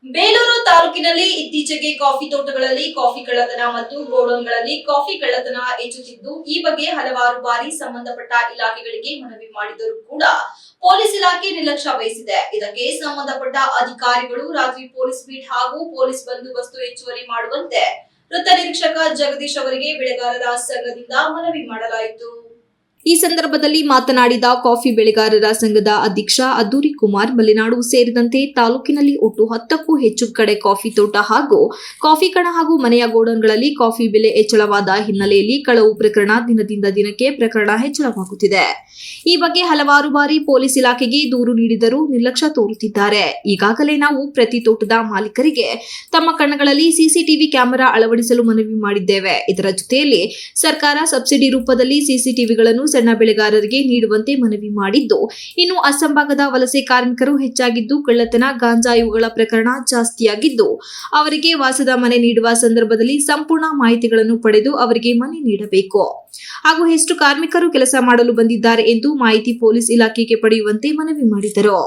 ಬೇಲೂರು ತಾಲೂಕಿನಲ್ಲಿ ಇತ್ತೀಚೆಗೆ ಕಾಫಿ ತೋಟಗಳಲ್ಲಿ ಕಾಫಿ ಕಳ್ಳತನ ಮತ್ತು ಗೋಡೌನ್ಗಳಲ್ಲಿ ಕಾಫಿ ಕಳ್ಳತನ ಹೆಚ್ಚುತ್ತಿದ್ದು, ಈ ಬಗ್ಗೆ ಹಲವಾರು ಬಾರಿ ಸಂಬಂಧಪಟ್ಟ ಇಲಾಖೆಗಳಿಗೆ ಮನವಿ ಮಾಡಿದರೂ ಕೂಡ ಪೊಲೀಸ್ ಇಲಾಖೆ ನಿರ್ಲಕ್ಷ್ಯ ವಹಿಸಿದೆ. ಇದಕ್ಕೆ ಸಂಬಂಧಪಟ್ಟ ಅಧಿಕಾರಿಗಳು ರಾತ್ರಿ ಪೊಲೀಸ್ ಬೀಟ್ ಹಾಗೂ ಪೊಲೀಸ್ ಬಂದೋಬಸ್ತ್ ಹೆಚ್ಚುವರಿ ಮಾಡುವಂತೆ ವೃತ್ತ ನಿರೀಕ್ಷಕ ಜಗದೀಶ್ ಅವರಿಗೆ ಬೆಳೆಗಾರರ ಸಂಘದಿಂದ ಮನವಿ ಮಾಡಲಾಯಿತು. ಈ ಸಂದರ್ಭದಲ್ಲಿ ಮಾತನಾಡಿದ ಕಾಫಿ ಬೆಳೆಗಾರರ ಸಂಘದ ಅಧ್ಯಕ್ಷ ಅದ್ದೂರಿ ಕುಮಾರ್, ಮಲೆನಾಡು ಸೇರಿದಂತೆ ತಾಲೂಕಿನಲ್ಲಿ ಒಟ್ಟು 10ಕ್ಕೂ ಹೆಚ್ಚು ಕಡೆ ಕಾಫಿ ತೋಟ ಹಾಗೂ ಕಾಫಿ ಕಣ ಹಾಗೂ ಮನೆಯ ಗೋಡೌನ್ಗಳಲ್ಲಿ ಕಾಫಿ ಬೆಲೆ ಹೆಚ್ಚಳವಾದ ಹಿನ್ನೆಲೆಯಲ್ಲಿ ಕಳವು ಪ್ರಕರಣ ದಿನದಿಂದ ದಿನಕ್ಕೆ ಪ್ರಕರಣ ಹೆಚ್ಚಳವಾಗುತ್ತಿದೆ. ಈ ಬಗ್ಗೆ ಹಲವಾರು ಬಾರಿ ಪೊಲೀಸ್ ಇಲಾಖೆಗೆ ದೂರು ನೀಡಿದರೂ ನಿರ್ಲಕ್ಷ್ಯ ತೋರುತ್ತಿದ್ದಾರೆ. ಈಗಾಗಲೇ ನಾವು ಪ್ರತಿ ತೋಟದ ಮಾಲೀಕರಿಗೆ ತಮ್ಮ ಕಣ್ಣಗಳಲ್ಲಿ ಸಿಸಿಟಿವಿ ಕ್ಯಾಮೆರಾ ಅಳವಡಿಸಲು ಮನವಿ ಮಾಡಿದ್ದೇವೆ. ಇದರ ಜೊತೆಯಲ್ಲಿ ಸರ್ಕಾರ ಸಬ್ಸಿಡಿ ರೂಪದಲ್ಲಿ ಸಿಸಿಟಿವಿಗಳನ್ನು ಸಣ್ಣ ಬೆಳೆಗಾರರಿಗೆ ನೀಡುವಂತೆ ಮನವಿ ಮಾಡಿದ್ದು, ಇನ್ನು ಅಸಂಭಾಗದ ವಲಸೆ ಕಾರ್ಮಿಕರು ಹೆಚ್ಚಾಗಿದ್ದು, ಕಳ್ಳತನ, ಗಾಂಜಾ ಇವುಗಳ ಪ್ರಕರಣ ಜಾಸ್ತಿಯಾಗಿದ್ದು, ಅವರಿಗೆ ವಾಸದ ಮನೆ ನೀಡುವ ಸಂದರ್ಭದಲ್ಲಿ ಸಂಪೂರ್ಣ ಮಾಹಿತಿಗಳನ್ನು ಪಡೆದು ಅವರಿಗೆ ಮನೆ ನೀಡಬೇಕು ಹಾಗೂ ಎಷ್ಟು ಕಾರ್ಮಿಕರು ಕೆಲಸ ಮಾಡಲು ಬಂದಿದ್ದಾರೆ ಎಂದು ಮಾಹಿತಿ ಪೊಲೀಸ್ ಇಲಾಖೆಗೆ ಪಡೆಯುವಂತೆ ಮನವಿ ಮಾಡಿದರು.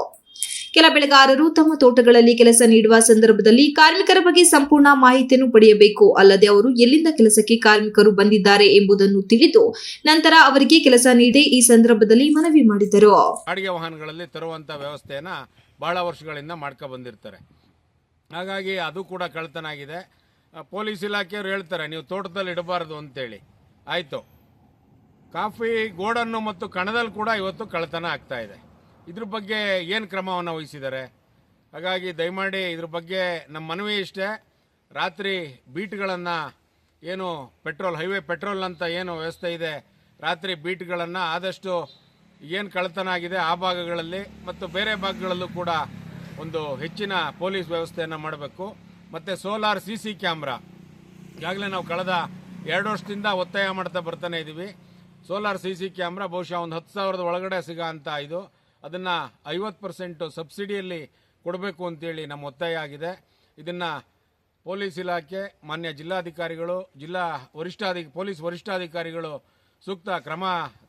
ಕೆಲ ಬೆಳೆಗಾರರು ತಮ್ಮ ತೋಟಗಳಲ್ಲಿ ಕೆಲಸ ನೀಡುವ ಸಂದರ್ಭದಲ್ಲಿ ಕಾರ್ಮಿಕರ ಬಗ್ಗೆ ಸಂಪೂರ್ಣ ಮಾಹಿತಿಯನ್ನು ಪಡೆಯಬೇಕು. ಅಲ್ಲದೆ ಅವರು ಎಲ್ಲಿಂದ ಕೆಲಸಕ್ಕೆ ಕಾರ್ಮಿಕರು ಬಂದಿದ್ದಾರೆ ಎಂಬುದನ್ನು ತಿಳಿದು ನಂತರ ಅವರಿಗೆ ಕೆಲಸ ನೀಡಿ ಈ ಸಂದರ್ಭದಲ್ಲಿ ಮನವಿ ಮಾಡಿದರು. ಬಾಡಿಗೆ ವಾಹನಗಳಲ್ಲಿ ತರುವಂತ ವ್ಯವಸ್ಥೆಯನ್ನ ಬಹಳ ವರ್ಷಗಳಿಂದ ಮಾಡ್ಕೊ ಬಂದಿರ್ತಾರೆ. ಹಾಗಾಗಿ ಅದು ಕೂಡ ಕಳ್ಳತನ ಆಗಿದೆ. ಪೊಲೀಸ್ ಇಲಾಖೆಯವರು ಹೇಳ್ತಾರೆ ನೀವು ತೋಟದಲ್ಲಿ ಇಡಬಾರದು ಅಂತೇಳಿ. ಆಯ್ತು, ಕಾಫಿ ಗೋಡನ್ನು ಮತ್ತು ಕಣದಲ್ಲಿ ಕೂಡ ಇವತ್ತು ಕಳ್ಳತನ ಆಗ್ತಾ ಇದೆ. ಇದ್ರ ಬಗ್ಗೆ ಏನು ಕ್ರಮವನ್ನು ವಹಿಸಿದ್ದಾರೆ? ಹಾಗಾಗಿ ದಯಮಾಡಿ ಇದ್ರ ಬಗ್ಗೆ ನಮ್ಮ ಮನವಿ ಇಷ್ಟೇ, ರಾತ್ರಿ ಬೀಟ್ಗಳನ್ನು ಏನು ಹೈವೇ ಪೆಟ್ರೋಲ್ ಅಂತ ಏನು ವ್ಯವಸ್ಥೆ ಇದೆ, ರಾತ್ರಿ ಬೀಟ್ಗಳನ್ನು ಆದಷ್ಟು ಏನು ಕಳ್ಳತನ ಆಗಿದೆ ಆ ಭಾಗಗಳಲ್ಲಿ ಮತ್ತು ಬೇರೆ ಭಾಗಗಳಲ್ಲೂ ಕೂಡ ಒಂದು ಹೆಚ್ಚಿನ ಪೊಲೀಸ್ ವ್ಯವಸ್ಥೆಯನ್ನು ಮಾಡಬೇಕು. ಮತ್ತು ಸೋಲಾರ್ CC ಕ್ಯಾಮ್ರಾ ಈಗಾಗಲೇ ನಾವು ಕಳೆದ 2 ವರ್ಷದಿಂದ ಒತ್ತಾಯ ಮಾಡ್ತಾ ಬರ್ತಾನೆ ಇದ್ದೀವಿ. ಸೋಲಾರ್ CC ಕ್ಯಾಮ್ರಾ ಬಹುಶಃ ಒಂದು 10,000 ಒಳಗಡೆ ಸಿಗೋ ಅಂತ ಇದು, ಅದನ್ನು 50% ಸಬ್ಸಿಡಿಯಲ್ಲಿ ಕೊಡಬೇಕು ಅಂತೇಳಿ ನಮ್ಮ ಒತ್ತಾಯ ಆಗಿದೆ. ಇದನ್ನು ಪೊಲೀಸ್ ಇಲಾಖೆ, ಮಾನ್ಯ ಜಿಲ್ಲಾಧಿಕಾರಿಗಳು, ಪೊಲೀಸ್ ವರಿಷ್ಠಾಧಿಕಾರಿಗಳು ಸೂಕ್ತ ಕ್ರಮ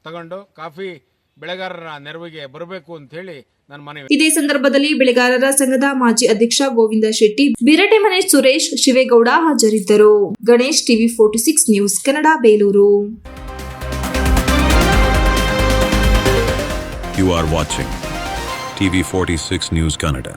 ತಗೊಂಡು ಕಾಫಿ ಬೆಳೆಗಾರರ ನೆರವಿಗೆ ಬರಬೇಕು ಅಂತ ಹೇಳಿ ನನ್ನ ಮನವಿ. ಇದೇ ಸಂದರ್ಭದಲ್ಲಿ ಬೆಳೆಗಾರರ ಸಂಘದ ಮಾಜಿ ಅಧ್ಯಕ್ಷ ಗೋವಿಂದ ಶೆಟ್ಟಿ, ಬಿರಟೆಮನೆ ಸುರೇಶ್, ಶಿವೇಗೌಡ ಹಾಜರಿದ್ದರು. Ganesh, TV 46 news Kannada, Belur. You are watching TV 46 News Kannada.